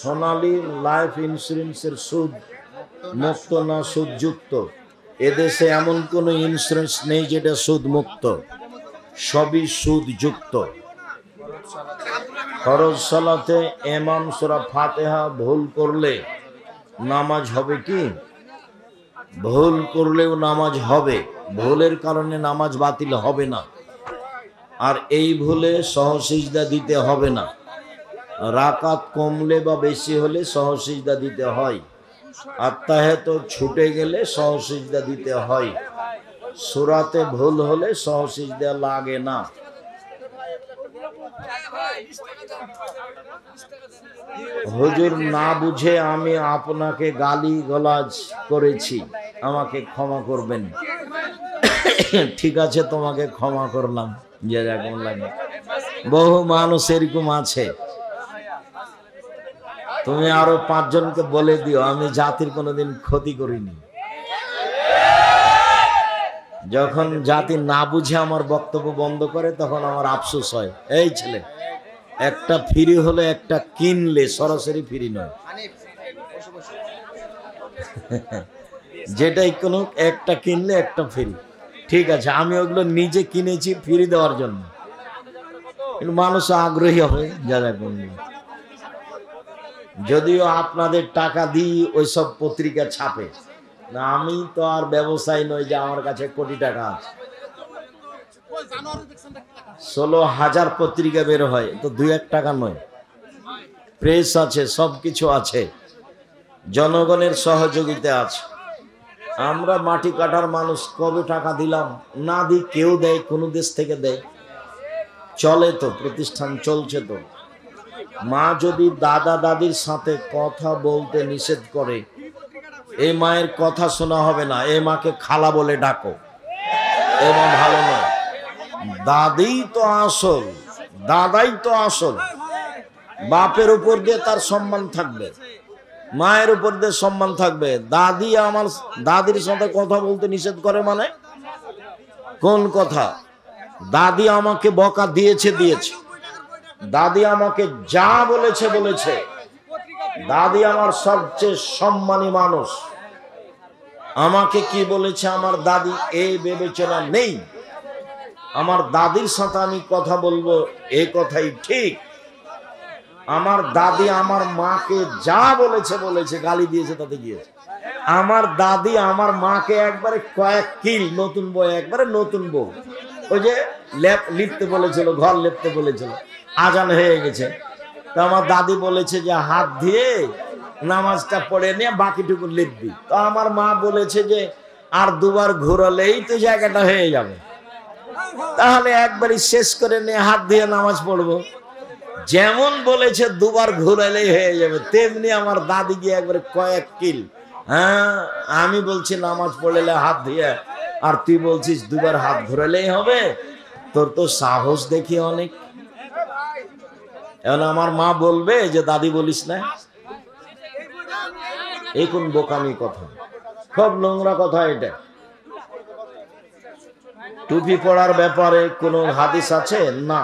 সোনালী life ইন্স্যুরেন্সের সুদ মুক্ত না সুদ যুক্ত? এদেশে এমন কোন ইন্স্যুরেন্স নেই যেটা সুদ মুক্ত, সবই সুদ যুক্ত। ফরজ সালাতে ইমাম সূরা ফাতিহা ভুল করলে নামাজ হবে কি? ভুল করলেও নামাজ হবে, ভুলের কারণে নামাজ বাতিল হবে না। আর এই ভুলে সহসিজদা দিতে হবে না। রাকাত কমলে বা বেশি হলে সহসিজদা দিতে হয়। আত্তাহিয়াত ছুটে গেলে সহসিজদা দিতে হয়। সূরাতে ভুল হলে সহসিজদা লাগে না। হুজুর, না বুঝে আমি আপনাকে গালি গালাজ করেছি, আমাকে ক্ষমা করবেন। ঠিক আছে, তোমাকে ক্ষমা করলাম। যেরকম লাগে, বহু মানুষ এরকম আছে। তুমি আরো 5 জনকে বলে দিও আমি জাতির কোনোদিন ক্ষতি করিনি। যখন জাতি না বুঝে আমার বক্তব্য বন্ধ করে তখন আমার আফসোস হয়। এই ছেলে, একটা ফ্রি হলে একটা কিনলে, সরাসরি ফ্রি নয়। যেটাই কোনো একটা কিনলে একটা ফ্রি। ঠিক আছে, আমি ওগুলো নিজে কিনেছি ফ্রি দেওয়ার জন্য, কিন্তু মানুষ আগ্রহী হবে যারা কিনবে। যদিও আপনাদের টাকা দিই ওইসব পত্রিকা ছাপে না, আমি তো আর ব্যবসায়ী নই যে আমার কাছে কোটি টাকা আছে। 16,000 পত্রিকা বের হয়, তো 2-1 টাকা নয়। প্রেস আছে, সবকিছু আছে, জনগণের সহযোগিতা আছে। আমরা মাটি কাটার মানুষ, কবে টাকা দিলাম? না দিই, কেউ দেয়, কোন দেশ থেকে দেয়, চলে তো, প্রতিষ্ঠান চলছে তো। মা যদি দাদা দাদির সাথে কথা বলতে নিষেধ করে, এই মায়ের কথা শোনা হবে না। এই মাকে খালা বলে ডাকো, এ মা ভালো নয়। দাদি তো আসল, দাদাই তো আসল। বাপের উপর দিয়ে তার সম্মান থাকবে, মায়ের উপর দিয়ে সম্মান থাকবে। দাদি আমার দাদির সাথে কথা বলতে নিষেধ করে মানে কোন কথা? দাদি আমাকে বকা দিয়েছে, দাদি আমাকে যা বলেছে বলেছে। দাদি আমার সবচেয়ে সম্মানী মানুষ। আমাকে কি বলেছে আমার দাদি এই বিবেচনা নেই। আমার দাদির সাথে আমি কথা বলবো, এই কথাই ঠিক। আমার দাদি আমার মাকে যা বলেছে, গালি দিয়েছে তাতে গিয়েছে। আমার দাদি আমার মাকে একবারে কয়েক কিল, নতুন বউ, একবারে নতুন বউ, ওই যে লিখতে বলেছিল, ঘর লিখতে বলেছিল, আজান হয়ে গেছে, তো আমার দাদি বলেছে যে হাত দিয়ে নামাজটা পড়ে নিয়ে বাকিটুকু লিখবি। তো আমার মা বলেছে যে আর 2বার ঘোরালেই তো জায়গাটা হয়ে যাবে, তাহলে একবারই শেষ করে নিয়ে হাত দিয়ে নামাজ পড়বো। যেমন বলেছে 2বার ঘোরালেই হয়ে যাবে, তেমনি আমার দাদি গিয়ে একবারে কয়েক কিল। হ্যাঁ, আমি বলছি নামাজ পড়লে হাত দিয়ে, আর তুই বলছিস 2বার হাত ঘোরালেই হবে। তোর তো সাহস দেখি অনেক। এখন আমার মা বলবে যে দাদি বলিস না, এই কোন বোকামি কথা, খুব নোংরা কথা এটা। টুপি পড়ার ব্যাপারে কোনো হাদিস আছে? না।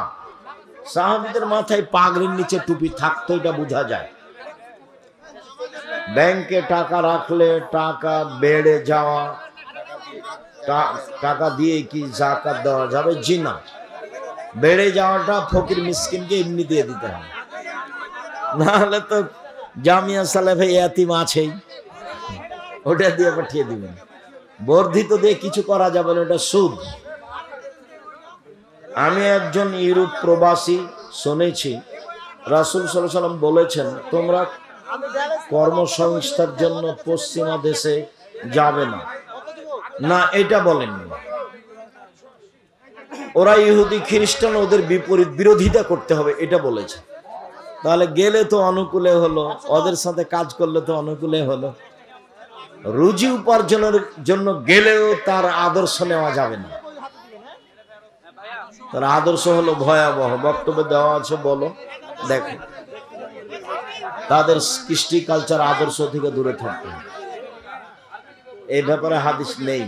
সাহাবীদের মাথায় পাগড়ির নিচে টুপি থাকতো, এটা বোঝা যায়। ব্যাংকে টাকা রাখলে টাকা বেড়ে যাওয়া, টাকা দিয়ে কি যাকাত দেওয়া যাবে? জি না। বেড়ে যাওয়াটা ফকির মিসকিনকে এমনি দিয়ে দিতে হবে, নাহলে তো জামিয়া সালেফে ইয়াতিম আছেই, ওটা দিয়ে পাঠিয়ে দিবেন। বর্ধিত দিয়ে কিছু করা যাবে না, ওটা সুদ। আমি একজন ইউরোপ প্রবাসী, শুনেছি রাসূল সাল্লাল্লাহু আলাইহি ওয়াসাল্লাম বলেছেন তোমরা কর্মসংস্থার জন্য পশ্চিমা দেশে যাবে না। না, এটা বলেননি। ওরা ইহুদি খ্রিস্টান, ওদের বিপরীত বিরোধিতা করতে হবে, এটা বলেছে। তাহলে গেলে তো অনুকূলে হলো, ওদের সাথে কাজ করলে তো অনুকূলে হলো। রুজি উপার্জনের জন্য গেলেও তার আদর্শ নেওয়া যাবে না। তার আদর্শ হলো ভয়াবহ। বক্তব্যে দেওয়া আছে, বলো দেখো। তাদের কৃষ্টি কালচার আদর্শ থেকে দূরে থাকতে, এই ব্যাপারে হাদিস নেই।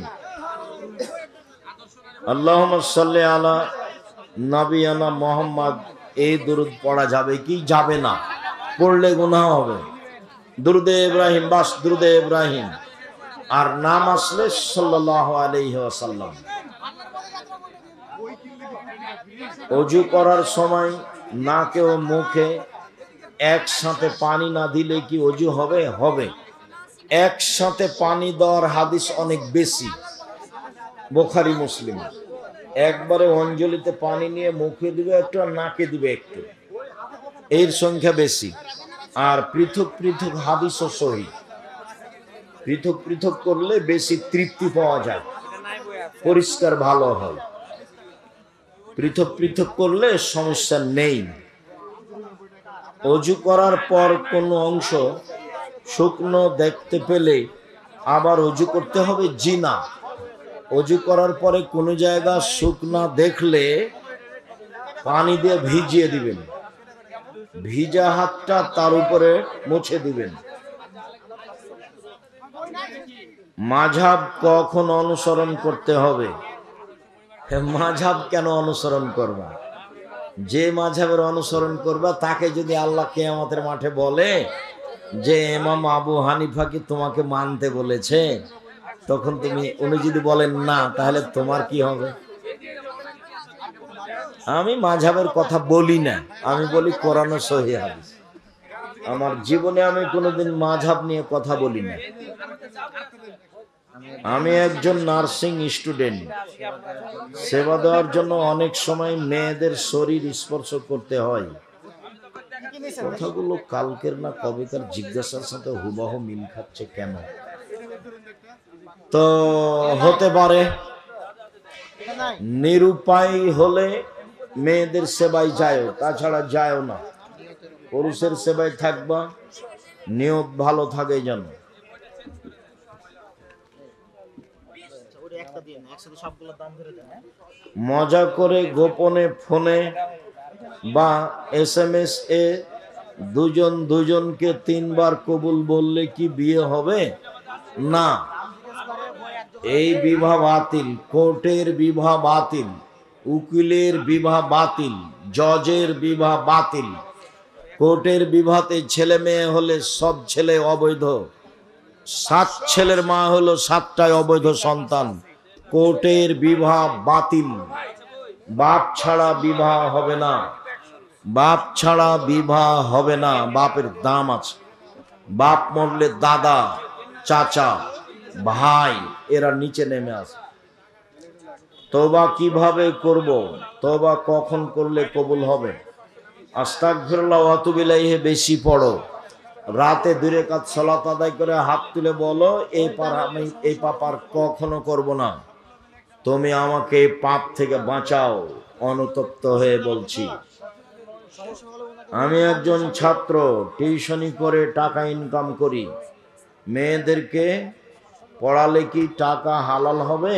আল্লাহুম্মা সাল্লি আলা নবিয়ানা মোহাম্মদ এই দুরুদ পড়া যাবে কি যাবে না? পড়লে গুনাহ হবে। দুরুদে ইব্রাহিম, বাস দুরুদে ইব্রাহিম। আর নাম আসলে সাল্লাল্লাহু আলাইহি ওয়াসাল্লাম। ওযু করার সময় নাকে ও মুখে একসাথে পানি না দিলে কি ওযু হবে? হবে। একসাথে পানি দেওয়ার হাদিস অনেক বেশি, বুখারী মুসলিম। একবারে অঞ্জলিতে পানি নিয়ে মুখে দিবে একটু আর নাকে দিবে একটু, এর সংখ্যা বেশি। আর পৃথক পৃথক হাদিসও সহিহ। পৃথক পৃথক করলে বেশি তৃপ্তি পাওয়া যায়, পরিষ্কার ভালো হয়। পৃথক পৃথক করলে সমস্যা নেই। ওযু করার পর কোনো অংশ শুকনো দেখতে পেলে আবার ওযু করতে হবে? জি না। ওযু করার পরে কোনো জায়গা শুকনা দেখলে পানি দিয়ে ভিজিয়ে দিবেন, ভিজা হাতটা তার উপরে মুছে দিবেন। মাযহাব কখন অনুসরণ করতে হবে? মাযহাব কেন অনুসরণ করবা? যে মাযহাবের অনুসরণ করবা তাকে যদি আল্লাহ কিয়ামতের মাঠে বলে যে ইমাম আবু হানিফা কি তোমাকে মানতে বলেছে, তখন উনি যদি বলেন না, তাহলে তোমার কি হবে? আমি মাযহাবের কথা বলি না, আমি বলি কোরআন ও সহিহ হাদিস। আমার জীবনে আমি কোনোদিন মাযহাব নিয়ে কথা বলি না। আমি একজন নার্সিং স্টুডেন্ট। সেবা দেওয়ার জন্য অনেক সময় মেয়েদের শরীর স্পর্শ করতে হয়। কথাগুলো কালকের না কবেকার জিজ্ঞাসার সাথে হুবহু মিল খাচ্ছে কেন? তো হতে পারে নিরুপায় হলে মেয়েদের সেবায় যায়, তাছাড়া যায় না। পুরুষের সেবায় থাকবা, নিয়ত ভালো থাকে যেন। মজা করে গোপনে ফোনে বা SMS এ দুজন দুজনকে 3 বার কবুল বললে কি বিয়ে হবে? না। এই বিবাহ বাতিল, কোর্টের বিবাহ বাতিল, উকিলের বিবাহ বাতিল, জজের বিবাহ বাতিল। কোর্টের বিবাহতে ছেলে মেয়ে হলে সব ছেলে অবৈধ, 7 ছেলের মা হলো 7টাই অবৈধ সন্তান। কোর্টের বিবাহ বাতিল। বাপ ছাড়া বিবাহ হবে না, বাপ ছাড়া বিবাহ হবে না। বাপের দাম আছে। বাপ মরলে দাদা, চাচা, ভাই এরা নিচে নেমে আসে। তওবা কিভাবে করব? তওবা কখন করলে কবুল হবে? আস্তাগফিরুল্লাহ ওয়া আতুবু ইলাইহি বেশি পড়ো। রাতে 2 রাকাত সালাত আদায় করে হাত তুলে বলো, এই পাপ আর কখনো করব না। তুমি আমাকে পাপ থেকে বাঁচাও। অনুতপ্ত হয়ে বলছি। আমি একজন ছাত্র, টিউশনি করে টাকা ইনকাম করি। মেয়েদেরকে পড়ালে কি টাকা হালাল হবে?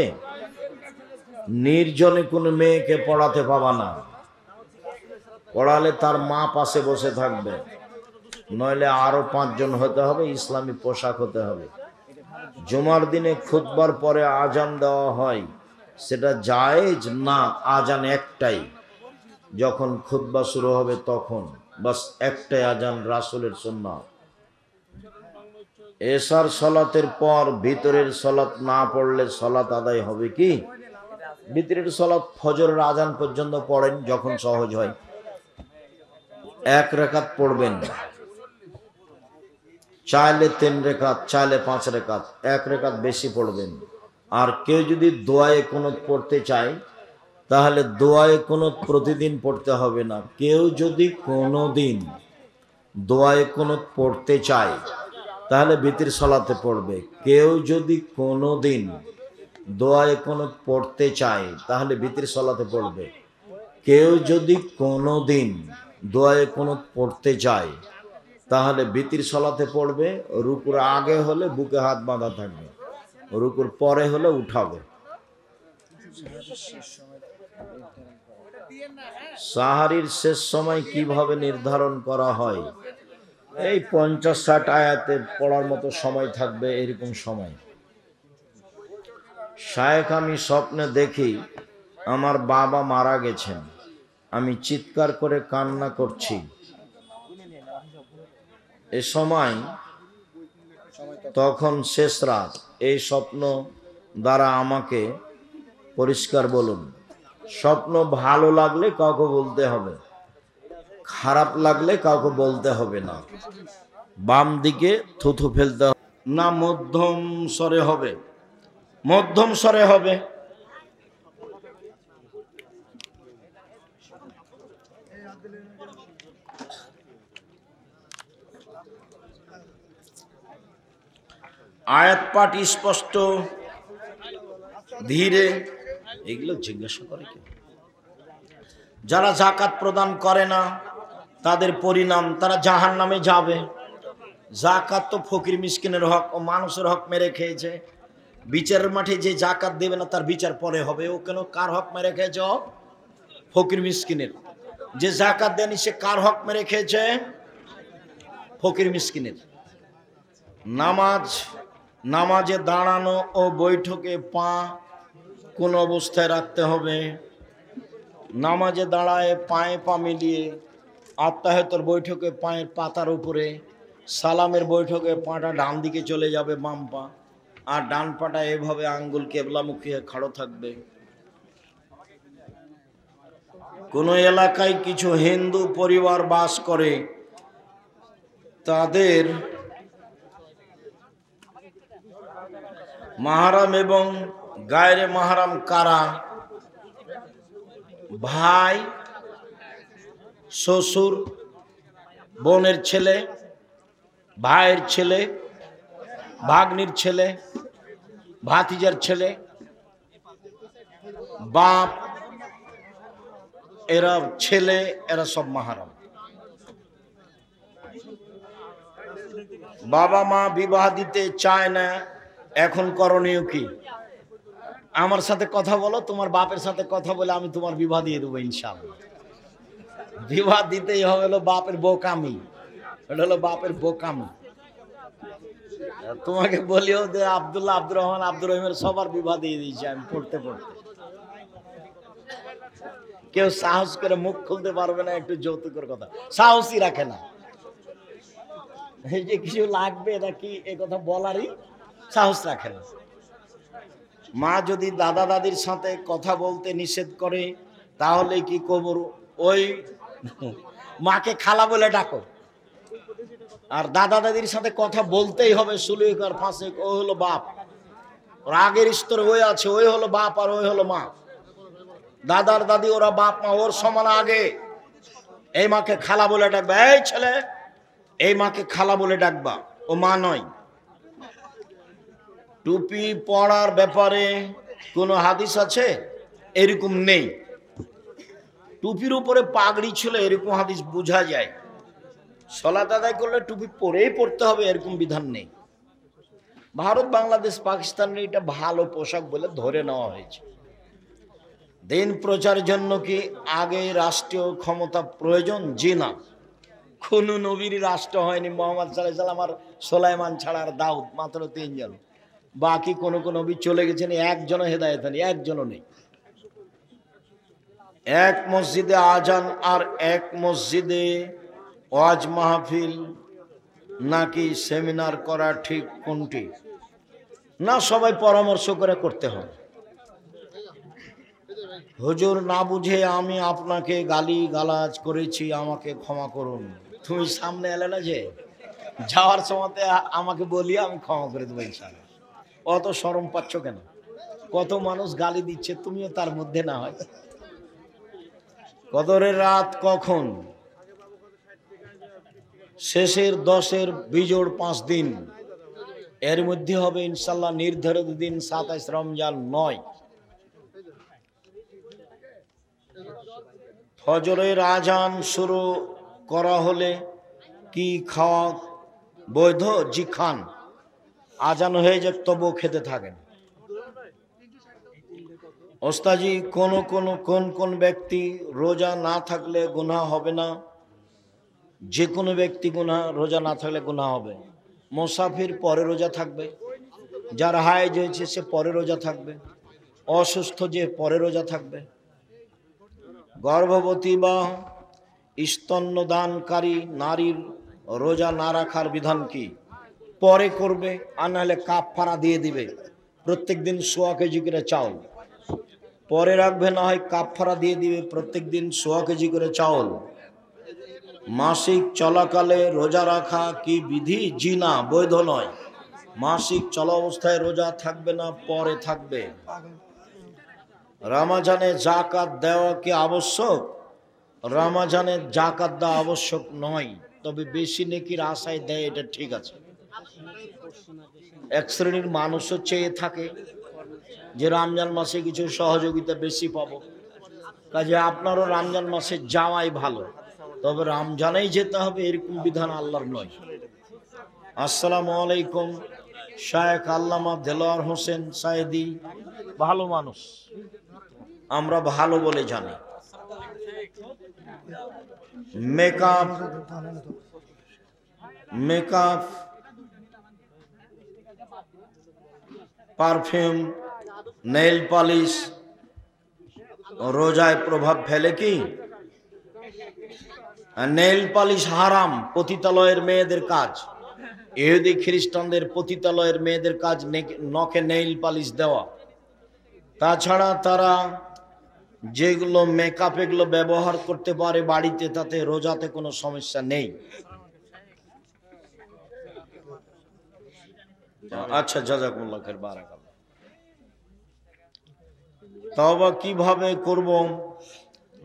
নির্জনে কোনো মেয়েকে পড়াতে পাবা না। পড়ালে তার মা পাশে বসে থাকবে, নইলে আরো 5 জন হতে হবে, ইসলামী পোশাক হতে হবে। জুমার দিনে খুতবার পরে আজান দেওয়া হয়, সেটা জায়েজ না? আজান একটাই, যখন খুতবা শুরু হবে তখন বাস একটাই আজান, রাসূলের সুন্নাত। এশার সালাতের পর ভিতরের সালাত না পড়লে সালাত আদায় হবে কি? ভিতরের সালাত ফজরের আজান পর্যন্ত পড়েন, যখন সহজ হয় 1 রাকাত পড়বেন, চাইলে 3 রাকাত, চাইলে 5 রাকাত, 1 রাকাত বেশি পড়বেন। আর কেউ যদি দোয়ায়ে কুনুত পড়তে চায়, তাহলে দোয়ায়ে কুনুত প্রতিদিন পড়তে হবে না। কেউ যদি কোনোদিন দোয়ায়ে কুনুত পড়তে চায়, তাহলে ভিতর সালাতে পড়বে। কেউ যদি কোনোদিন দোয়ায়ে কুনুত পড়তে চায়, তাহলে ভিতর সালাতে পড়বে। কেউ যদি কোনোদিন দোয়ায়ে কুনুত পড়তে চায়, তাহলে ভিতর সালাতে পড়বে। রুকুর আগে হলে বুকে হাত বাঁধা থাকবে, রুকুর পরে হলে উঠাবে। সাহারির শেষ সময় কিভাবে নির্ধারণ করা হয়? এই 50-60 আয়াতে পড়ার মতো সময় থাকবে, এরকম সময়। শায়েখ, আমি স্বপ্নে দেখি আমার বাবা মারা গেছেন, আমি চিৎকার করে কান্না করছি। এ সময় তখন শেষ রাত। এই স্বপ্ন দ্বারা আমাকে পরিষ্কার বলুন, স্বপ্ন ভালো লাগলে কাউকে বলতে হবে, খারাপ লাগলে কাউকে বলতে হবে না। বাম দিকে থুথু ফেলতে হবে না, মধ্যম স্বরে হবে, মধ্যম স্বরে হবে। আয়াত পাঠ স্পষ্ট, ধীরে। এগুলো জিজ্ঞাসা করে কি? যারা যাকাত প্রদান করে না তাদের পরিণাম, তারা জাহান্নামে যাবে। যাকাত তো ফকির মিসকিনের হক ও মানুষের হক মেরে খেয়েছে। বিচারের মাঠে যে যাকাত দেবে না তার বিচার পরে হবে। ও কেন, কার হক মেরে খেয়েছে? ফকির মিসকিনের। যে যাকাত দেয়নি সে কার হক মেরে খেয়েছে? ফকির মিসকিনের। নামাজে দাঁড়ানো ও বৈঠকে পা কোন অবস্থায় রাখতে হবে? নামাজে দাঁড়ায় পায়ে পা মিলিয়ে, আত্মাহতের বৈঠকে পায়ের পাতার উপরে, সালামের বৈঠকে পাটা ডান দিকে চলে যাবে, বাম পা, আর ডান পাটা এভাবে আঙ্গুল কেবলামুখী খাড়ো থাকবে। কোন এলাকায় কিছু হিন্দু পরিবার বাস করে, তাদের মাহারাম এবং গায়রে মাহারাম কারা? ভাই, শ্বশুর, বোনের ছেলে, ভাইয়ের ছেলে, ভাগ্নির ছেলে, ভাতিজার ছেলে, বাপ, এরা ছেলে, এরা সব মাহারাম। বাবা মা বিবাহ দিতে চায় না, এখন করণীয় কি? আমার সাথে কথা বলো, তোমার বাপের সাথে কথা বলে আমি তোমার বিবাহ দিয়ে দেবো ইনশাআল্লাহ। বিবাহ দিতেই হবে, হলো বাপের বোকামি, এটা হলো বাপের বোকামি। তোমাকে বলিও যে আব্দুল্লাহ, আব্দুর রহমান, আব্দুর রহিমের সবার বিবাহ দিয়ে দিয়েছি আমি পড়তে পড়তে। কেউ সাহস করে মুখ খুলতে পারবে না একটু যৌতুকের কথা, সাহসই রাখে না। এই যে কিছু লাগবে নাকি এ কথা বলারই সাহস রাখে না। মা যদি দাদা দাদির সাথে কথা বলতে নিষেধ করে তাহলে কি কবর? ওই মাকে খালা বলে ডাকো, আর দাদা দাদির সাথে কথা বলতেই হবে। সুলেখার ফাঁসে ও হলো বাপ, ওর আগের স্তরে ওই আছে, ওই হলো বাপ আর ওই হলো মা। দাদার দাদি ওরা বাপ মা, ওর সমান আগে। এই মাকে খালা বলে ডাকবা, এই ছেলে এই মাকে খালা বলে ডাকবা, ও মা নয়। টুপি পরার ব্যাপারে কোনো হাদিস আছে? এরকম নেই। টুপির উপরে পাগড়ি ছিল এরকম হাদিস বোঝা যায়। সালাত আদায় করলে টুপি পরেই পড়তে হবে এরকম বিধান নেই। ভারত, বাংলাদেশ, পাকিস্তানের এটা ভালো পোশাক বলে ধরে নেওয়া হয়েছে। দিন প্রচারের জন্য কি আগে রাষ্ট্রীয় ক্ষমতা প্রয়োজন? জি না, কোন নবীর রাষ্ট্র হয়নি। মোহাম্মদ সাল্লাল্লাহু আলাইহি ওয়াসাল্লাম আর সুলাইমান ছাড়া আর দাউদ, মাত্র 3 জন। বাকি কোন কোন নবী চলে গেছেন, একজনও হেদায়েত হয়নি, একজনও নেই। এক মসজিদে আজান আর এক মসজিদে ওয়াজ মাহফিল নাকি সেমিনার করা ঠিক কোনটি? না, সবাই পরামর্শ করে করতে হবে। হুজুর, না বুঝে আমি আপনাকে গালি গালাজ করেছি, আমাকে ক্ষমা করুন। তুমি সামনে এলে না যে, যাওয়ার সময় আমাকে বলি, আমি ক্ষমা করে দেবো ইনশাআল্লাহ। অত শরম পাচ্ছ কেন? কত মানুষ গালি দিচ্ছে, তুমিও তার মধ্যে না হয়। কদরের রাত কখন? শেষের 10-এর বিজোড় 5 দিন, এর মধ্যে হবে ইনশাআল্লাহ। নির্ধারিত দিন 27 রমজান 9। ফজরের আজান শুরু করা হলে কি খাওয়া বৈধ? জি খান। আজান হয়ে যাক তবুও খেতে থাকেন। ওস্তাজি, কোন কোন ব্যক্তি রোজা না থাকলে গুনাহ হবে না? যে কোনো ব্যক্তি রোজা না থাকলে গুনাহ হবে। মুসাফির পরে রোজা থাকবে, যার হায়েজ হয়েছে সে পরে রোজা থাকবে, অসুস্থ যে পরে রোজা থাকবে। গর্ভবতী বা স্তন্যদানকারী নারীর রোজা না রাখার বিধান কি? পরে করবে, আর নাহলে কাফারা দিয়ে দিবে। প্রত্যেক দিন 1.25 কেজি করে চাউল পরে রাখবে, না হয় কাফারা দিয়ে দিবে প্রত্যেক দিন 1.25 কেজি করে চাউল। মাসিক চলাকালে রোজা রাখা কি বিধি? জি না, বৈধ নয়। মাসিক চলা অবস্থায় রোজা থাকবে না, পরে থাকবে। রমজানে যাকাত দেওয়া কি আবশ্যক? রমজানে যাকাত দেওয়া আবশ্যক নয়, তবে বেশি নেকির আশায় দেয়, এটা ঠিক আছে। এক শ্রেণীর মানুষও চেয়ে থাকে যে রমজান মাসে কিছু সহযোগিতা বেশি পাবো, কাজে আপনারও রমজান মাসে যাওয়াই ভালো, তবে রমজানেই যেতে হবে এরকম বিধান আল্লাহর নয়। আসসালামু আলাইকুম। শায়েখ আল্লামা দেলোয়ার হোসেন সায়েদি ভালো মানুষ, আমরা ভালো বলে জানি। মেকআপ, পারফিউম, নেইল পালিশ রোজায় প্রভাব ফেলে কি? নেইল পালিশ হারাম, পতিতালয়ের মেয়েদের কাজ। ইহুদি খ্রিস্টানদের পতিতালয়ের মেয়েদের কাজ নখে নেইল পালিশ দেওয়া। তাছাড়া তারা যেগুলো মেকআপ এগুলো ব্যবহার করতে পারে বাড়িতে, তাতে রোজাতে কোনো সমস্যা নেই। আচ্ছা, জাযাকুমুল্লাহ খাইর, বারাকাল্লাহ। তওবা কিভাবে করব?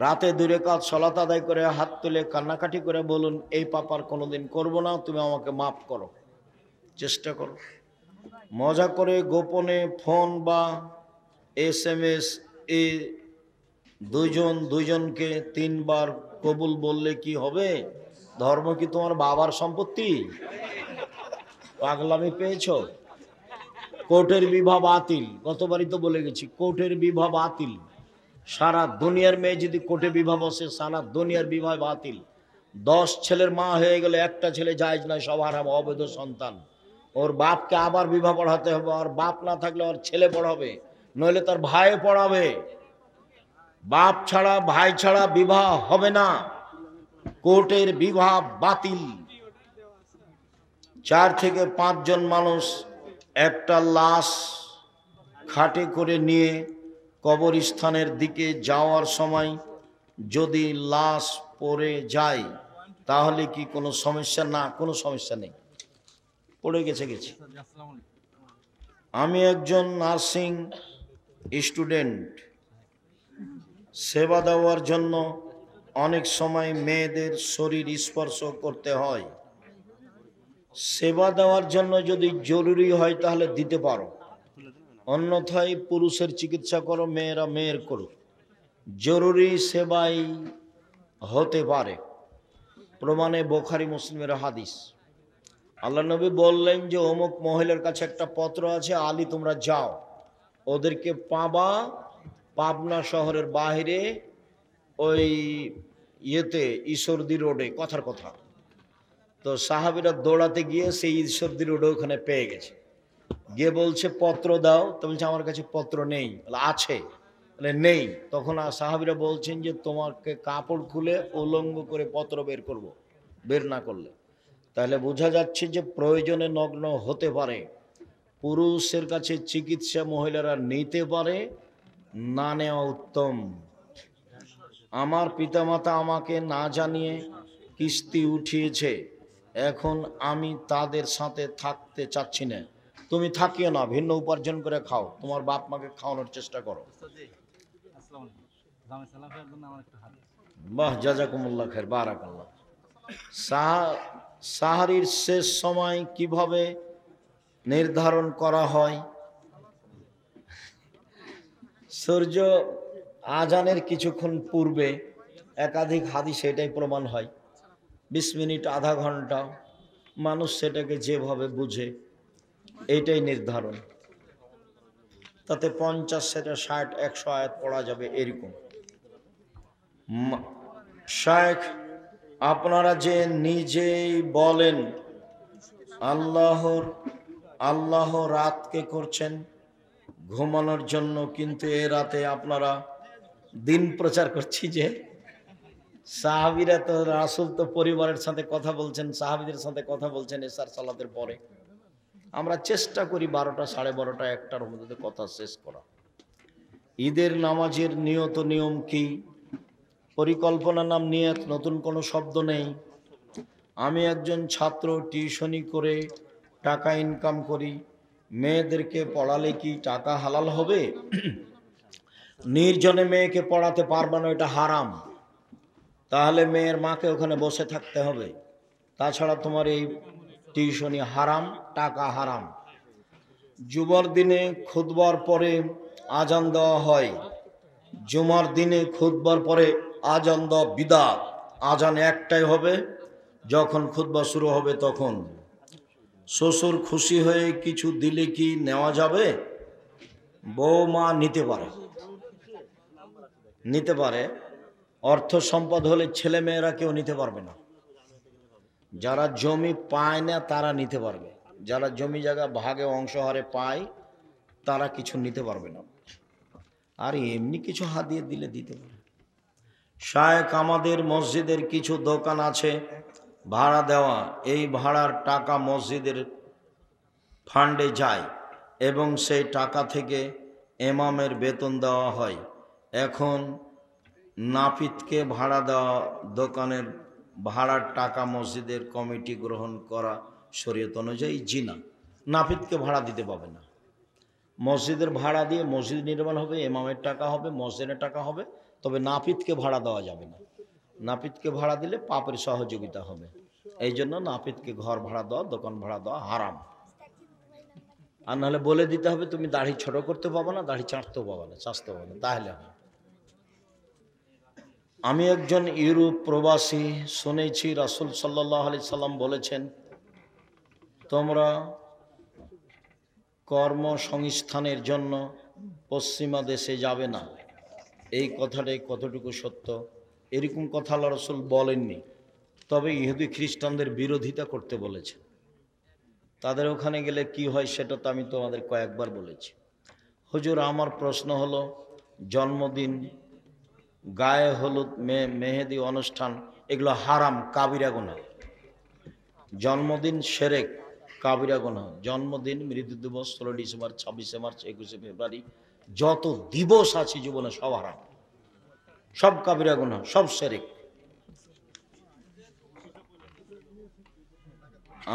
রাতে 2 রাকাত সালাত আদায় করে হাত তুলে কান্নাকাটি করে বলুন, এই পাপার কোনোদিন করব না, তুমি আমাকে মাফ করো। চেষ্টা করো। মজা করে গোপনে ফোন বা SMS এ দুইজনকে 3 বার কবুল বললে কি হবে? ধর্ম কি তোমার বাবার সম্পত্তি? পাগলামি পেয়েছ? কোর্টের বিবাহ বাতিল, গতবারই তো বলে গেছি, কোর্টের বিবাহ বাতিল। সারা দুনিয়ার মেয়ে যদি কোর্টে বিবাহ বসে, সারা দুনিয়ার বিবাহ বাতিল। 10 ছেলের মা হয়ে গেলে একটা ছেলে জায়েজ নয়, সব হারাম, অবৈধ সন্তান। ওর বাপকে আবার বিবাহ পড়াতে হবে, আর বাপ না থাকলে ওর ছেলে পড়াবে, নইলে তার ভাই পড়াবে। বাপ ছাড়া ভাই ছাড়া বিবাহ হবে না, কোর্টের বিবাহ বাতিল। 4 থেকে 5 জন মানুষ একটা লাশ খাটে করে নিয়ে কবরস্থানের দিকে যাওয়ার সময় যদি লাশ পড়ে যায় তাহলে কি কোনো সমস্যা? না, কোনো সমস্যা নেই, পড়ে গেছে। আমি একজন নার্সিং স্টুডেন্ট, সেবা দেওয়ার জন্য অনেক সময় মেয়েদের শরীর স্পর্শ করতে হয়। সেবা দেওয়ার জন্য যদি জরুরি হয় তাহলে দিতে পারো, অন্যথায় পুরুষের চিকিৎসা করো, মেয়েরা মেয়ের করো। জরুরি সেবাই হতে পারে, প্রমাণে বুখারী মুসলিমের হাদিস। আল্লাহ নবী বললেন যে অমুক মহিলার কাছে একটা পত্র আছে, আলী তোমরা যাও, ওদেরকে পাবা পাবনা শহরের বাইরে ওই ঈশ্বরদী রোডে, কথার কথা। তো সাহাবীরা দৌড়াতে গিয়ে সেই ঈশ্বরদী রোডে ওখানে পেয়ে গেছে, গিয়ে বলছে পত্র দাও। তো বলছে আমার কাছে পত্র নেই। আছে? নেই। তখন সাহাবীরা বলছেন যে তোমাকে কাপড় খুলে উলঙ্গ করে পত্র বের করব, বের না করলে। তাহলে বোঝা যাচ্ছে যে প্রয়োজনে নগ্ন হতে পারে। পুরুষের কাছে চিকিৎসা মহিলারা নিতে পারে, না নেওয়া উত্তম। আমার পিতামাতা আমাকে না জানিয়ে কিস্তি উঠিয়েছে, এখন আমি তাদের সাথে থাকতে চাচ্ছি না। তুমি থাকিও না, ভিন্ন উপার্জন করে খাও, তোমার বাপ মাকে খাওয়ানোর চেষ্টা করো। বাহ, জাযাকুমুল্লাহ খাইর, বারাকাল্লাহ। সাহারির শেষ সময় কিভাবে নির্ধারণ করা হয়? সূর্য আজানের কিছুক্ষণ পূর্বে, একাধিক হাদিস এটাই প্রমাণ হয়। 20 মিনিট, আধা ঘন্টা, মানুষ সেটাকে যেভাবে বুঝে এইটাই নির্ধারণ। তাতে 50 সেটা 60 100 আয়াত পড়া যাবে এরকম। শায়েখ, আপনারা যে নিজেই বলেন আল্লাহ রাতকে করছেন ঘুমানোর জন্য, কিন্তু এ রাতে আপনারা দিন প্রচার করছি যে সাহাবীরা তো, রাসূল তো পরিবারের সাথে কথা বলছেন, সাহাবীদের সাথে কথা বলছেন এশার সালাতের পরে। আমরা চেষ্টা করি 12টা, 12:30, 1টার মধ্যে কথা শেষ করা। ঈদের নামাজের নিয়ত নিয়ম কি? পরিকল্পনা নাম নিয়ত, নতুন কোনো শব্দ নেই। আমি একজন ছাত্র, টিউশনি করে টাকা ইনকাম করি, মেয়েদেরকে পড়ালে কি টাকা হালাল হবে? নির্জনে মেয়েকে পড়াতে পারবে না, এটা হারাম। তাহলে মেয়ের মাকে ওখানে বসে থাকতে হবে। তাছাড়া তোমার এই টিউশনি হারাম, টাকা হারাম। জুমার দিনে খুতবার পরে আজান দেওয়া হয়। জুমার দিনে খুতবার পরে আজান দেওয়া বিদআত। আজান একটাই হবে, যখন খুতবা শুরু হবে তখন। শ্বশুর খুশি হয়ে কিছু দিলে কি নেওয়া যাবে? বৌমা নিতে পারে, নিতে পারে। অর্থ সম্পদ হলে ছেলে মেয়েরা কেউ নিতে পারবে না। যারা জমি পায় না তারা নিতে পারবে, যারা জমি জায়গা ভাগে অংশহারে পায় তারা কিছু নিতে পারবে না। আর এমনি কিছু হাদিয়া দিলে দিতে পারে। শায়েখ, আমাদের মসজিদের কিছু দোকান আছে ভাড়া দেওয়া, এই ভাড়ার টাকা মসজিদের ফান্ডে যায় এবং সেই টাকা থেকে ইমামের বেতন দেওয়া হয়। এখন নাপিতকে ভাড়া দেওয়া দোকানের ভাড়ার টাকা মসজিদের কমিটি গ্রহণ করা শরীয়ত অনুযায়ী জিনা। নাপিতকে ভাড়া দিতে পাবে না। মসজিদের ভাড়া দিয়ে মসজিদ নির্মাণ হবে, ইমামের টাকা হবে, মসজিদের টাকা হবে, তবে নাপিতকে ভাড়া দেওয়া যাবে না। নাপিতকে ভাড়া দিলে পাপের সহযোগিতা হবে। এই জন্য নাপিতকে ঘর ভাড়া দেওয়া, দোকান ভাড়া দেওয়া হারাম। আর নাহলে বলে দিতে হবে তুমি দাড়ি ছোট করতে পাবো না, দাড়ি চাঁটতেও পাবো না, চাষতে পাবো না, তাহলে হবে। আমি একজন ইউরোপ প্রবাসী, শুনেছি রাসূল সাল্লাল্লাহু আলাইহি সাল্লাম বলেছেন, তোমরা কর্মসংস্থানের জন্য পশ্চিমা দেশে যাবে না। এই কথাটাই কতটুকু সত্য? এরকম কথা আল্লাহ রাসূল বলেননি, তবে ইহুদি খ্রিস্টানদের বিরোধিতা করতে বলেছে। তাদের ওখানে গেলে কি হয় সেটা তো আমি তোমাদের কয়েকবার বলেছি। হুজুর, আমার প্রশ্ন হলো, জন্মদিন, গায়ে হলুদ, মেহেদি অনুষ্ঠান, এগুলো হারাম, কাবিরা গুনাহ। জন্মদিন শিরক, কাবিরা গুনাহ। জন্মদিন, মৃত্যু দিবস, 16 ডিসেম্বর, 26শে মার্চ, 21শে ফেব্রুয়ারি, যত দিবস আছে জীবনে সব হারাম, সব কাবিরা গুনাহ, সব শিরক।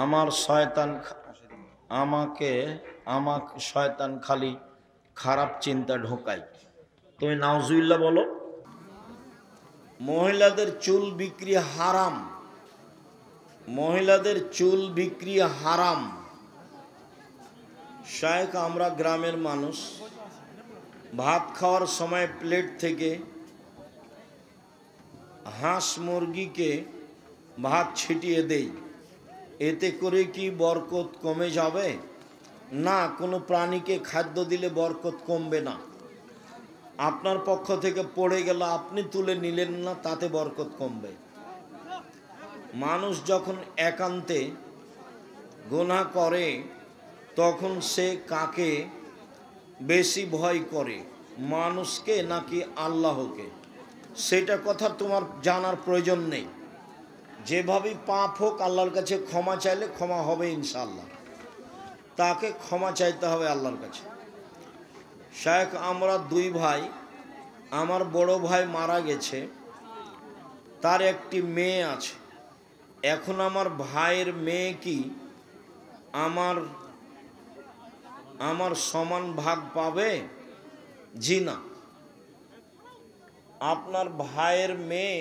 আমার শয়তান আমাকে শয়তান খালি খারাপ চিন্তা ঢোকায়। তুমি নাউজুবিল্লাহ বলো। মহিলাদের চুল বিক্রি হারাম, মহিলাদের চুল বিক্রি হারাম। শায়েখ, আমরা গ্রামের মানুষ, ভাত খাওয়ার সময় প্লেট থেকে হাঁস মুরগিকে ভাত ছিটিয়ে দেই, এতে করে কি বরকত কমে যাবে? না, কোনো প্রাণীকে খাদ্য দিলে বরকত কমবে না। আপনার পক্ষ থেকে পড়ে গেল, আপনি তুলে নিলেন না, তাতে বরকত কমবে। মানুষ যখন একান্তে গুনাহ করে তখন সে কাকে বেশি ভয় করে, মানুষকে নাকি আল্লাহকে? সেটা কথা তোমার জানার প্রয়োজন নেই। যেভাবেই পাপ হোক, আল্লাহর কাছে ক্ষমা চাইলে ক্ষমা হবে ইনশাআল্লাহ। তাকে ক্ষমা চাইতে হবে আল্লাহর কাছে। শায়েখ, আমরা দুই ভাই, আমার বড় ভাই মারা গেছে, তার একটি মেয়ে আছে। এখন আমার ভাইয়ের মেয়ে কি আমার সমান ভাগ পাবে? জি না। আপনার ভাইয়ের মেয়ে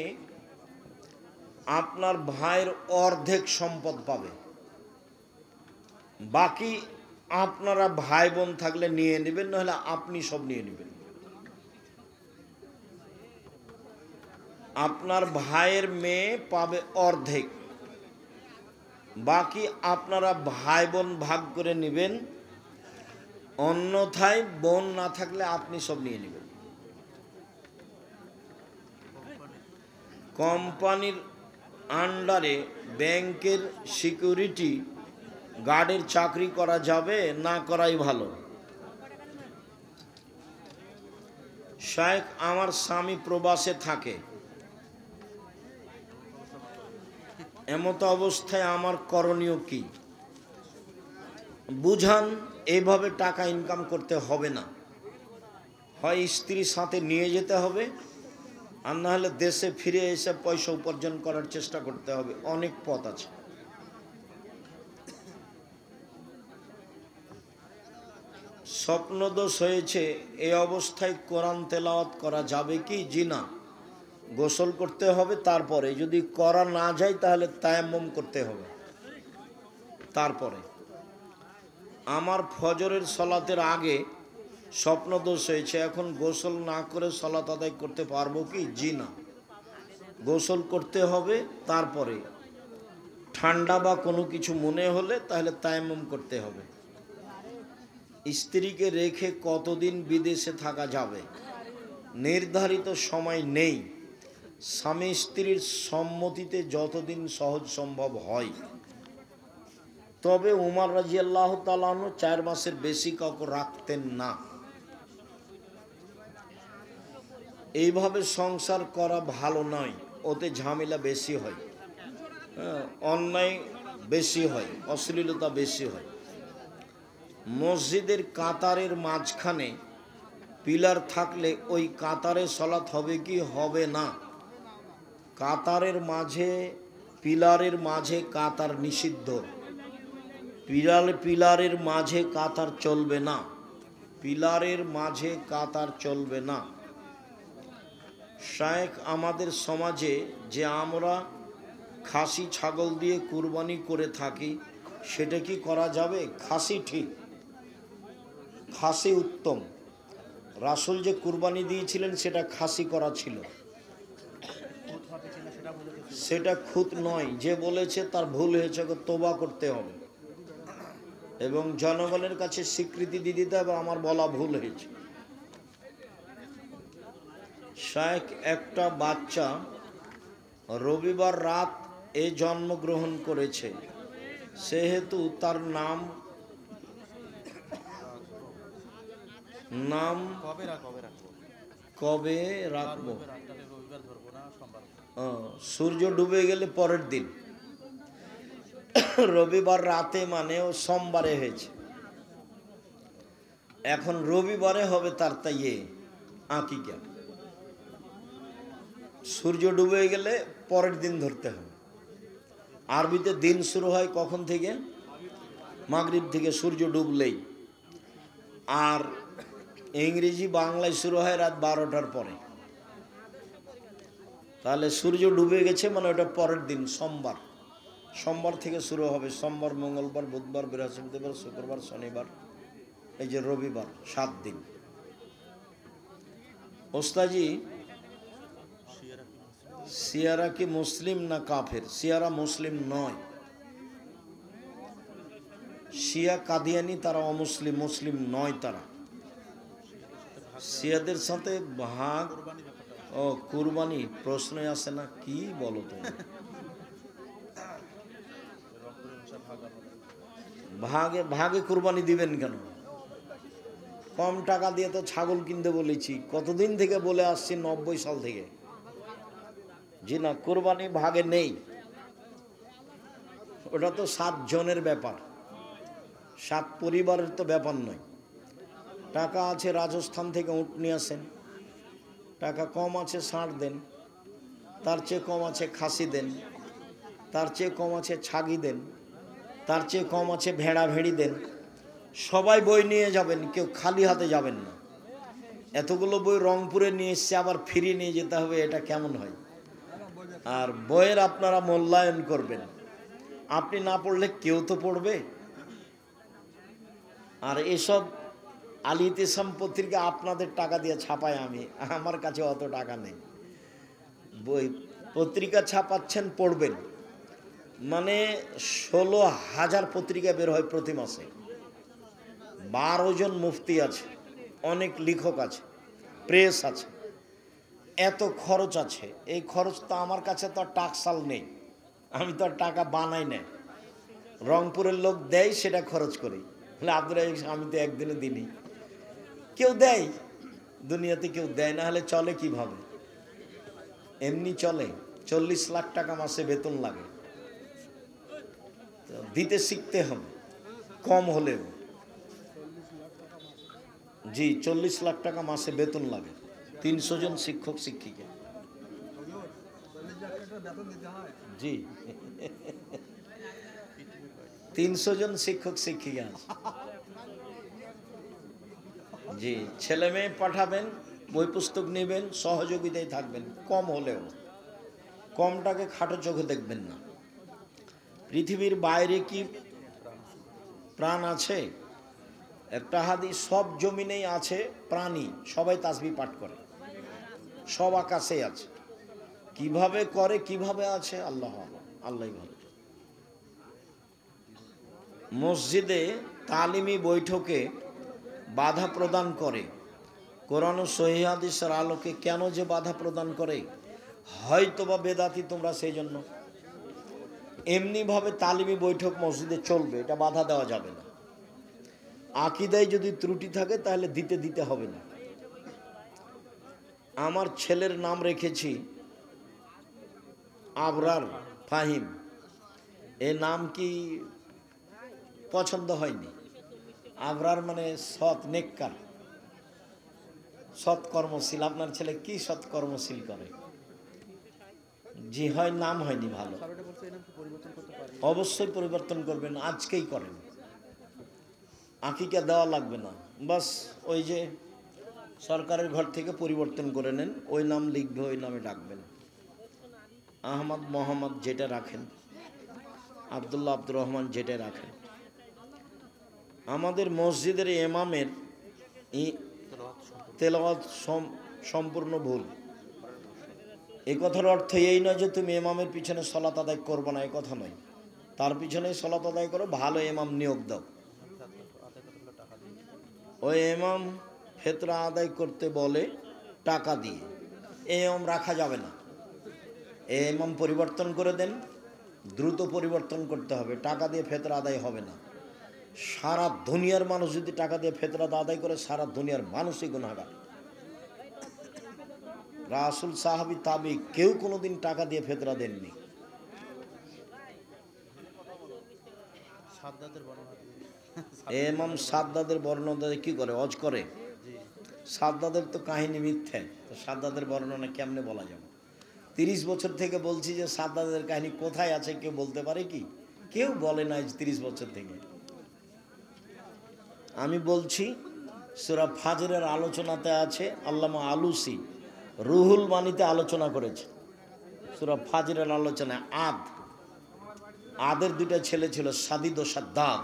আপনার ভাইয়ের অর্ধেক সম্পদ পাবে, বাকি আপনারা ভাই বোন থাকলে নিয়ে নেবেন, নাহলে আপনি সব নিয়ে নেবেন। আপনার ভাইয়ের মেয়ে পাবে অর্ধেক, বাকি আপনারা ভাই বোন ভাগ করে নেবেন। অন্যথায় বোন না থাকলে আপনি সব নিয়ে নেবেন। কোম্পানির আন্ডারে ব্যাংকের সিকিউরিটি গার্ডের চাকরি করা যাবে না করাই ভালো? শায়েখ, আমার স্বামী প্রবাসে থাকে, এমত অবস্থায় আমার করণীয় কি? বুঝান এইভাবে টাকা ইনকাম করতে হবে না, হয় স্ত্রীর সাথে নিয়ে যেতে হবে, আর না হলে দেশে ফিরে এসে পয়সা উপার্জন করার চেষ্টা করতে হবে। অনেক পথ আছে। স্বপ্নদোষ হয়েছে, এই অবস্থায় কোরআন তেলাওয়াত করা যাবে কি? জি না, গোসল করতে হবে, তারপরে যদি করা না যায় তাহলে তায়াম্মুম করতে হবে। তারপরে আমার ফজরের সলাতের আগে স্বপ্নদোষ হয়েছে, এখন গোসল না করে সলাত আদায় করতে পারবো কি? জি না, গোসল করতে হবে, তারপরে ঠান্ডা বা কোনো কিছু মনে হলে তাহলে তায়াম্মুম করতে হবে। স্ত্রীকে রেখে কতদিন বিদেশে থাকা যাবে? নির্ধারিত সময় নেই, স্বামী স্ত্রীর সম্মতিতে যতদিন সহজ সম্ভব হয়। তবে উমর রাদিয়াল্লাহু তাআলা আনহু 4 মাসের বেশি কাউকে রাখতেন না। এইভাবে সংসার করা ভালো নয়, ওতে ঝামেলা বেশি হয়, অন্যায় বেশি হয়, অশ্লীলতা বেশি হয়। মসজিদের কাতারের মাঝখানে পিলার থাকলে ওই কাতারে সলাত হবে কি? হবে না। কাতারের মাঝে, পিলারের মাঝে কাতার নিষিদ্ধ। পিলারের মাঝে কাতার চলবে না, পিলারের মাঝে কাতার চলবে না। শায়েখ, আমাদের সমাজে যে আমরা খাসি ছাগল দিয়ে কুরবানি করে থাকি, সেটা কি করা যাবে? খাসি ঠিক, খাসি উত্তম। রাসূল যে কুরবানি দিয়েছিলেন সেটা খাসি করা ছিল, সেটা খুঁত নয়। যে বলেছে তার ভুল হয়েছে, তওবা করতে হবে এবং জনগণের কাছে স্বীকৃতি দিয়ে দিতে হবে আমার বলা ভুল হয়েছে। শায়েখ, একটা বাচ্চা রবিবার রাত জন্মগ্রহণ করেছে, সেহেতু তার নাম কবে রাখবো? সূর্য ডুবে গেলে পরের দিন, রবিবার রাতে মানে ও সোমবারে হয়েছে, এখন রবিবারে হবে তার আকিকা। সূর্য ডুবে গেলে পরের দিন ধরতে হবে। আরবিতে দিন শুরু হয় কখন থেকে? মাগরিব থেকে, সূর্য ডুবলেই। আর ইংরেজি বাংলায় শুরু হয় রাত 12টার পরে। তাহলে সূর্য ডুবে গেছে মানে ওটা পরের দিন, সোমবার। সোমবার থেকে শুরু হবে, সোমবার, মঙ্গলবার, বুধবার, বৃহস্পতিবার, শুক্রবার, শনিবার, এই যে রবিবার, 7 দিন। ওস্তাজি, শিয়ারা কি মুসলিম না কাফের? শিয়ারা মুসলিম নয়, শিয়া কাদিয়ানি, তারা অমুসলিম, মুসলিম নয় তারা। শিয়াদের সাথে ভাগ ও কুরবানি প্রশ্নই আসে না, কি বলো তুমি? ভাগে ভাগে কুরবানি দিবেন কেন? কম টাকা দিয়ে তো ছাগল কিনতে বলেছি, কতদিন থেকে বলে আসছি, 90 সাল থেকে। জি না, কুরবানি ভাগে নেই, ওটা তো 7 জনের ব্যাপার, 7 পরিবারের তো ব্যাপার নয়। টাকা আছে রাজস্থান থেকে উট নিয়ে আসেন, টাকা কম আছে ষাঁড় দেন, তার চেয়ে কম আছে খাসি দেন, তার চেয়ে কম আছে ছাগি দেন, তার চেয়ে কম আছে ভেড়া ভেড়ি দেন। সবাই বই নিয়ে যাবেন, কেউ খালি হাতে যাবেন না। এতগুলো বই রংপুরে নিয়ে এসছে, আবার ফিরিয়ে নিয়ে যেতে হবে, এটা কেমন হয়? আর বইয়ের আপনারা মূল্যায়ন করবেন, আপনি না পড়লে কেউ তো পড়বে। আর এসব আল ইতিসাম পত্রিকা আপনাদের টাকা দিয়ে ছাপায় আমি, আমার কাছে অত টাকা নেই। বই পত্রিকা ছাপাচ্ছেন, পড়বেন, মানে 16,000 পত্রিকা বের হয় প্রতি মাসে। 12 জন মুফতি আছে, অনেক লেখক আছে, প্রেস আছে, এত খরচ আছে। এই খরচ তো আমার কাছে তো আর টাকসাল নেই, আমি তো আর টাকা বানাই না, রংপুরের লোক দেয় সেটা খরচ করি। আব্দুল রাজ্জাক, আমি তো একদিনে দিনই, কেউ দেয় দুনিয়াতে, কেউ দেয় না হলে চলে কিভাবে? এমনি চলে? 40 লাখ টাকা মাসে বেতন লাগে, তো দিতে শিখতে হবে, কম হলেও। জি, 40 লাখ টাকা মাসে বেতন লাগে 300 জন শিক্ষক শিক্ষিকা। জি, 300 জন শিক্ষক শিক্ষিকা আছে। জি, ছেলে মেয়ে পাঠাবেন, বই পুস্তক নেবেন, সহযোগিতায় থাকবেন, কম হলেও। কমটাকে খাটো চোখে দেখবেন না। পৃথিবীর বাইরে কি প্রাণ আছে? একটা হাদিস, সব জমিনেই আছে প্রাণী, সবাই তাসবিহ পাঠ করে, সব আকাশে আছে। কিভাবে করে, কিভাবে আছে, আল্লাহ আল্লাহ ভালো। মসজিদে তালিমি বৈঠকে বাধা প্রদান করে, কোরআন ও সহিহ হাদিসের আলোকে কেন যে বাধা প্রদান করে? হয়তোবা বেদাতি তোমরা, সেই জন্য। এমনিভাবে তালিমি বৈঠক মসজিদে চলবে, এটা বাধা দেওয়া যাবে না। আকীদায় যদি ত্রুটি থাকে তাহলে দিতে হবে না। আমার ছেলের নাম রেখেছি আবরার ফাহিম। এ নাম কি পছন্দ হয়নি? আবরার মানে সৎ, নেককার, সৎকর্মশীল। আপনার ছেলে কি সৎকর্মশীল করে? জি হয়, নাম হয়নি ভালো। অবশ্যই পরিবর্তন করবেন, আজকেই করেন। আকিকা দেওয়া লাগবে না, বাস ওই যে সরকারের ঘর থেকে পরিবর্তন করে নেন, ওই নাম লিখবে, ওই নামে ডাকবেন। আহমদ, মোহাম্মদ যেটা রাখেন, আবদুল্লাহ, আব্দুর রহমান যেটা রাখেন। আমাদের মসজিদের ইমামের তেলাওয়াত সম্পূর্ণ ভুল। এই কথার অর্থ এই নয় যে তুমি ইমামের পিছনে সালাত আদায় করবে না, এই কথা নয়। তার পিছনে সালাত আদায় করো, ভালো ইমাম নিয়োগ দাও। ওই ইমাম ফেতরা আদায় করতে বলে টাকা দিয়ে, এই ইমাম রাখা যাবে না। এই ইমাম পরিবর্তন করে দেন, দ্রুত পরিবর্তন করতে হবে। টাকা দিয়ে ফেতরা আদায় হবে না। সারা দুনিয়ার মানুষ যদি টাকা দিয়ে ফেতরা আদায় করে, সারা দুনিয়ার মানুষই গুনাহগার। রাসূল, সাহাবী, তাবী কেউ কোনোদিন টাকা দিয়ে ফেতরা দেননি। ইমাম সাদ্দাদের বর্ণনা কি করে? অজ করে। সাদ্দাদের তো কাহিনী মিথ্যে, তো সাদ্দাদের বর্ণনা কেমনে বলা যাবে? 30 বছর থেকে বলছি যে সাদ্দাদের কাহিনী কোথায় আছে, কেউ বলতে পারে কি? কেউ বলে না 30 বছর থেকে। আমি বলছি সূরা ফাজরের আলোচনাতে আছে, আল্লামা আলুসি রুহুল বাণীতে আলোচনা করেছে। সূরা ফাজরের আলোচনায় আদের দুইটা ছেলে ছিল, সাদিদ ও সাদ্দাদ।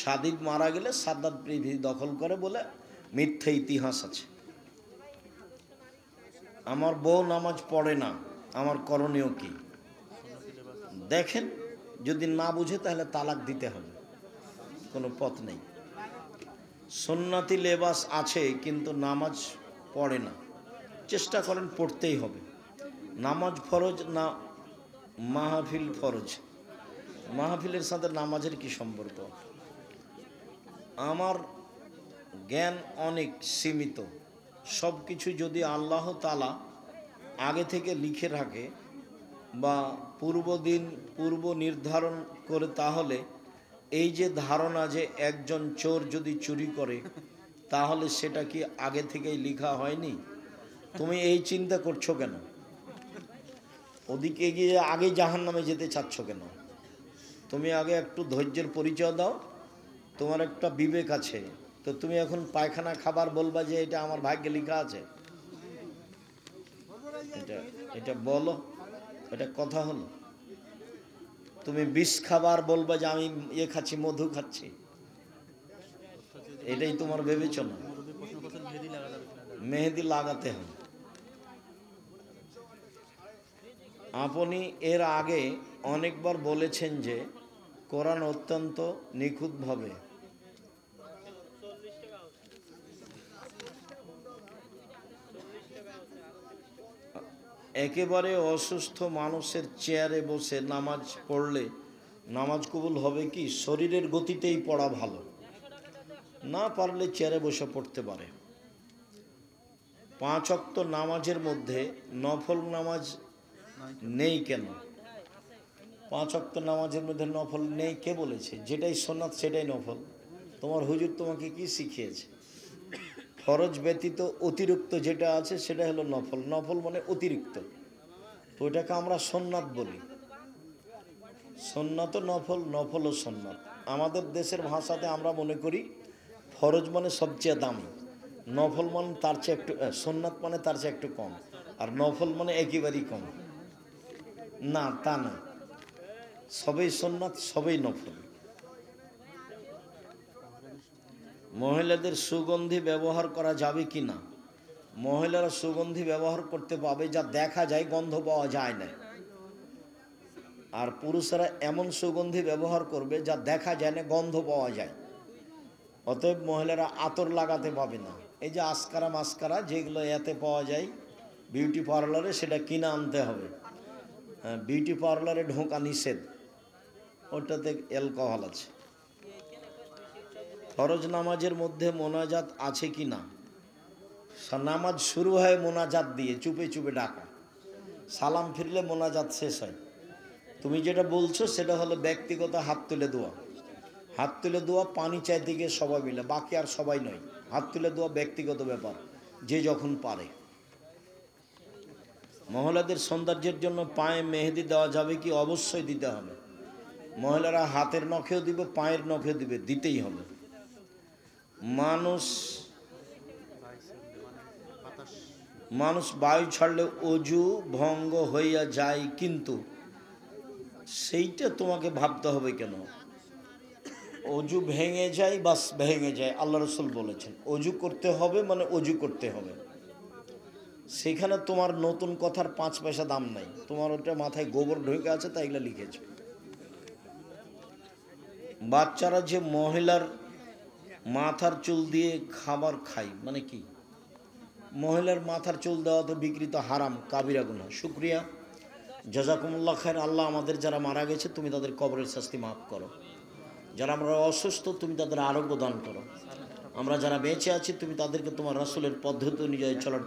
সাদিদ মারা গেলে সাদ্দাদ পৃথিবী দখল করে বলে মিথ্যে ইতিহাস আছে। আমার বউ নামাজ পড়ে না, আমার করণীয় কি? দেখেন, যদি না বুঝে তাহলে তালাক দিতে হবে, কোনো পথ নেই। সুন্নতি লেবাস আছে কিন্তু নামাজ পড়ে না, চেষ্টা করেন, পড়তেই হবে। নামাজ ফরজ না মাহফিল ফরজ? মাহফিলের সাথে নামাজের কি সম্পর্ক? আমার জ্ঞান অনেক সীমিত। সব কিছু যদি আল্লাহ তাআলা আগে থেকে লিখে রাখে বা পূর্ব নির্ধারণ করে, তাহলে এই যে ধারণা যে একজন চোর যদি চুরি করে, তাহলে সেটা কি আগে থেকেই লেখা হয়নি? তুমি এই চিন্তা করছো কেন? ওদিকে গিয়ে আগে জাহান্নামে যেতে চাচ্ছ কেন? তুমি আগে একটু ধৈর্যের পরিচয় দাও। তোমার একটা বিবেক আছে, তো তুমি এখন পায়খানা খাবার বলবা যে এটা আমার ভাগ্যে লেখা আছে? এটা বলো, এটা কথা হলো? তুমি বিষ খাবার বলবা যে আমি খাচ্ছি, মধু খাচ্ছি, এটাই তোমার বিবেচনা? মেহেদি লাগাতে হবে। আপনি এর আগে অনেকবার বলেছেন যে কোরআন অত্যন্ত নিখুঁতভাবে একেবারে অসুস্থ মানুষের চেয়ারে বসে নামাজ পড়লে নামাজ কবুল হবে কি? শরীরের গতিতেই পড়া ভালো, না পারলে চেয়ারে বসে পড়তে পারে। 5 ওয়াক্ত নামাজের মধ্যে নফল নামাজ নেই কেন? 5 ওয়াক্ত নামাজের মধ্যে নফল নেই কে বলেছে? যেটাই সুন্নাত সেটাই নফল। তোমার হুজুর তোমাকে কি শিখিয়েছে? ফরজ ব্যতীত অতিরিক্ত যেটা আছে সেটা হলো নফল। নফল মানে অতিরিক্ত, তো ওইটাকে আমরা সুন্নাত বলি। সুন্নাত নফল, নফল ও সুন্নাত। আমাদের দেশের ভাষাতে আমরা মনে করি ফরজ মানে সবচেয়ে দামি, নফল মানে তার চেয়ে একটু, সুন্নাত মানে তার চেয়ে একটু কম, আর নফল মানে একেবারেই কম। না, তা না, সবই সুন্নাত, সবই নফল। মহিলাদের সুগন্ধি ব্যবহার করা যাবে কি না? মহিলারা সুগন্ধি ব্যবহার করতে পাবে যা দেখা যায়, গন্ধ পাওয়া যায় না। আর পুরুষেরা এমন সুগন্ধি ব্যবহার করবে যা দেখা যায় না, গন্ধ পাওয়া যায়। অতএব মহিলারা আতর লাগাতে পাবে না। এই যে আসকারা মাস্কারা যেগুলো এতে পাওয়া যায় বিউটি পার্লারে, সেটা কিনে আনতে হবে। হ্যাঁ, বিউটি পার্লারে ঢোকা নিষেধ, ওটাতে অ্যালকোহল আছে। ফরজ নামাজের মধ্যে মোনাজাত আছে কি না? নামাজ শুরু হয় মোনাজাত দিয়ে, চুপে চুপে ডাকা। সালাম ফিরলে মোনাজাত শেষ হয়। তুমি যেটা বলছো সেটা হলো ব্যক্তিগত হাত তুলে দোয়া। হাত তুলে দোয়া পানি চাইতে গিয়ে সবাই মিলে, বাকি আর সবাই নয়। হাত তুলে দোয়া ব্যক্তিগত ব্যাপার, যে যখন পারে। মহিলাদের সৌন্দর্যের জন্য পায়ে মেহেদি দেওয়া যাবে কি? অবশ্যই দিতে হবে। মহিলারা হাতের নখেও দিবে, পায়ের নখেও দিবে, দিতেই হবে। মানুষ বায়ু ছাড়লে অজু ভঙ্গ হইয়া যায়, কিন্তু সেইটা তোমাকে ভাবতে হবে কেন? অজু ভেঙে যায়, বাস ভেঙে যায়। আল্লাহ রসুল বলেছেন অজু করতে হবে, মানে অজু করতে হবে। সেখানে তোমার নতুন কথার 5 পয়সা দাম নাই। তোমার ওটা মাথায় গোবর ঢুকে আছে, তাই এগুলো লিখেছ। বাচ্চারা যে মহিলার মাথার চুল দিয়ে খাবার খায়, মানে কি? মহিলার মাথার চুল দেওয়া তো বিকৃত, হারাম, কাবিরা গুনাহ। শুকরিয়া, জাযাকুমুল্লাহ খায়ের। আল্লাহ আমাদের যারা মারা গেছে তুমি তাদের কবরের শাস্তি মাফ করো। যারা আমরা অসুস্থ তুমি তাদের আরোগ্য দান করো। আমরা যারা বেঁচে আছি তুমি তাদেরকে তোমার রাসূলের পদ্ধতি অনুযায়ী চলার